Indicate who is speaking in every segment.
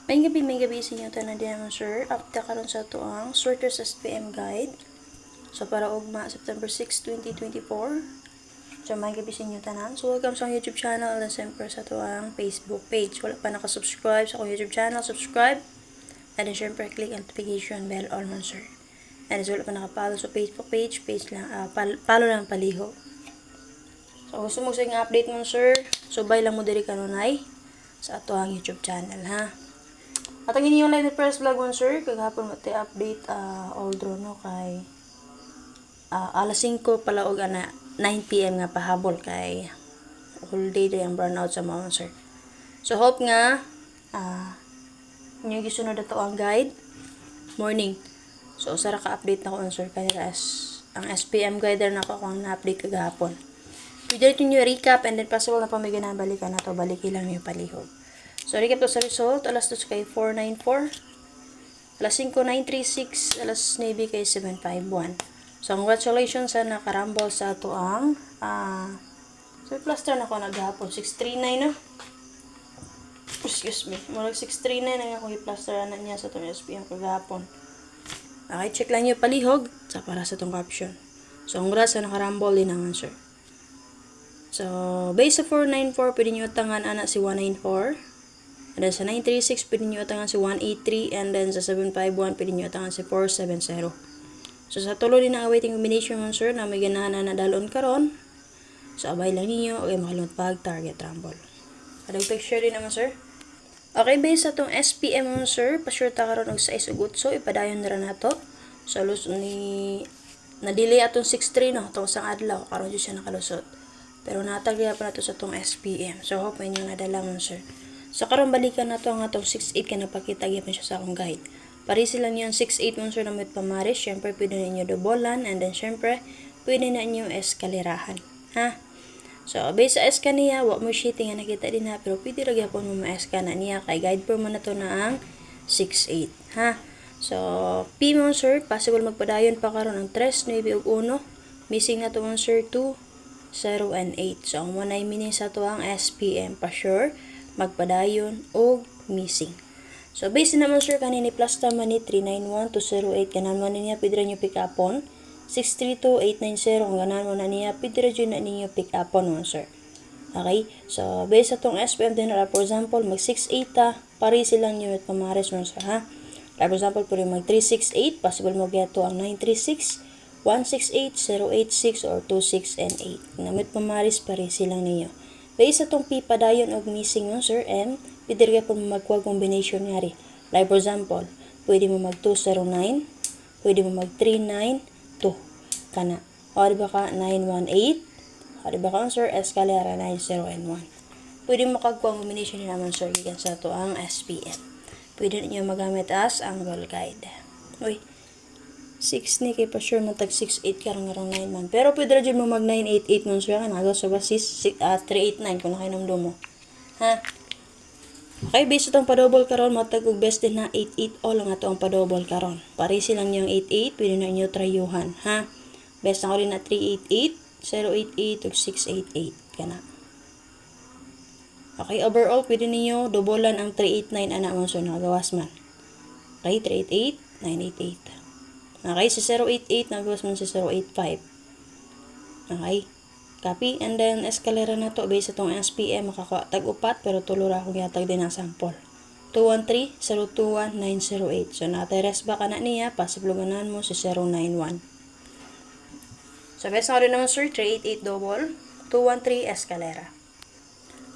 Speaker 1: May gabi sa inyo tanan din naman sir. Update karon sa to ang Sorters SPM Guide. So para ugma September 6, 2024. So may gabi sa inyo tanan. So welcome sa YouTube channel and siyempre sa to ang Facebook page. Wala pa naka-subscribe sa akong YouTube channel, subscribe. And then siyempre click ang notification bell all man sir. And then wala pa naka-follow sa Facebook page lang, follow lang paliho. So gusto mo sa update mo sir, so bay lang mo diri kanunay sa ato ang YouTube channel ha. Atangin niyo live press vlog mo sir, kagahapon mati update all draw no kay alas 5 pala og ana 9 PM nga pahabol kay whole day day ang burnout sa mga sir. So hope nga inyo gisunod ato ang guide morning. So usara ka update na ko sir kay ang SPM guide na ko ang na-update kagahapon. Pwede niyo recap and then possible na pamigyan na balikan na to, baliki lang niyo palihog. So, recap to sa result. Alas 2 kay 494. Alas 5, 936. Alas 9 kay 751. So, congratulations sa nakarambol sa ato ang so, plaster na ko naghapon. 639 na. Excuse me. Murag 639 na ako i-plaster na niya sa itong SPM kagahapon. Okay, check lang niyo palihog sa para sa itong caption. So, congrats sa nakarambol din naman, sir. So, base sa 494, pwede nyo utangan anak si 194. And then sa 936, pwede nyo utangan si 183. And then sa 751, pwede nyo utangan si 470. So, sa tulo din ang awaiting combination mo, sir, na may ganahan na dalon karon. So, abay lang ninyo. Okay, makalimot pag target rumble. Adang picture din naman, sir. Okay, base sa itong SPM mo, sir, pa-sure ta karon og 6 ugot. So, ipadayon na rin nato. So, na-delay atong 6-3, no? Itong isang adlaw. Karon dyan siya nakalusot. Pero natagya pa na to sa itong SPM. So, hope may inyong nadala mo, sir. So, karon balikan na to ang atong 6-8 ka napakita gyapon siya sa akong guide. Parisi lang yung 6-8 mo, sir, na may pamaris. Siyempre, pwede na inyo dobolan. And then, siyempre, pwede na inyo eskalerahan. Ha? So, based sa eska niya, wak mo sheeting nga nakita din ha. Pero, pwede rin gyapon mo ma-eska na niya. Kay guide po mo na to na ang 6-8. Ha? So, P mo, sir, possible magpadayon pa karon ang 3, 9, ug 1. Missing na to mo, sir, 2, 0, and 8. So, ang manay meaning sa to ang SPM pa sure, magpadayon, o missing. So, based naman sir, kanini plus tama ni 391-208, ganan mo na niya, pwede rin nyo pick upon. 632-890, ang ganan mo na niya, pwede rin na ninyo pick upon mo, sir. Okay? So, based sa tong SPM din, for example, mag 6-8 pari silang nyo at pamares mo, sir, ha? For example, pwede mag 3-6-8, possible mo gato ang 9-3-6, 168, 086, or 26 and 8. Namit pamaris pare silang niyo. Based sa itong P padayon og missing mo, sir, M, pwede rin po magkuha combination nga rin. Like for example, pwede mo mag 209, pwede mo mag 392, kana. O diba ka 918, o diba ka, sir, escalera 90 and 1. Pwede mo kagkuha combination din naman, sir, gikan sa ito ang SPM. Pwede niyo magamit as angle guide. Uy, 6 ni kay pa sure matag 6-8 karong 9 man. Pero pwede rin mo mag 9-8-8 nun siya kanagaw sa basis 3-8-9 kung nakinomdo mo. Ha? Okay, base itong pa-double karon matag og best din na 8-8 all ang ato ang pa-double karon. Pare silang yung 8-8, pwede na inyo tryuhan. Ha? Best na ko rin na 3-8-8, 0-8-8, ug 6-8-8. Kana. Okay, overall, pwede ninyo dobolan ang 3-8-9 anak mo so nagawas man. Okay, 3-8-8, 9-8-8. Okay, si 088, nagawas mo si 085. Okay, copy. And then, escalera na to. Based sa itong SPM, makakatag-upat, pero tulura akong yatag din ang sample. 213, 021, 908. So, nateres ba ka na niya, pasipluganan mo si 091. So, best na rin naman, sir, 388 double, 213 escalera.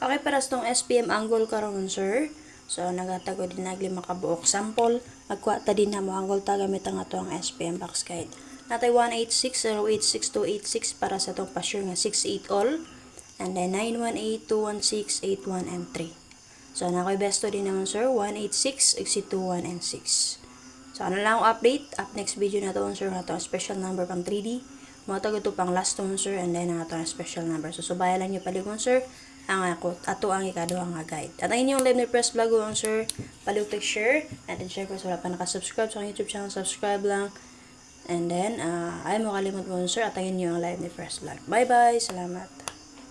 Speaker 1: Okay, para sa itong SPM angle karon sir. So, nagatago din nagli makabuok sample. Magkuha ta din na mo angle ta gamit ang ato ang SPM box guide. Natay 186-086-286 para sa itong pa-sure nga 6-8 all. And then 918-216-81 and 3. So, nakoy besto din naman sir. 186, 21 and 6. So, ano lang ang update. Up next video na to sir. Nga itong special number pang 3D. Matag ito pang last one sir. And then ito ang special number. So, subayan lang nyo palikon sir. Ang ato ang ikaduhang nga guide. At ang inyong live na press vlog on sir, paliw-click share, and then share ko sa wala pa nakasubscribe sa YouTube channel, subscribe lang. And then, ay mo kalimot mo sir, at ang inyong live na press vlog. Bye bye, salamat.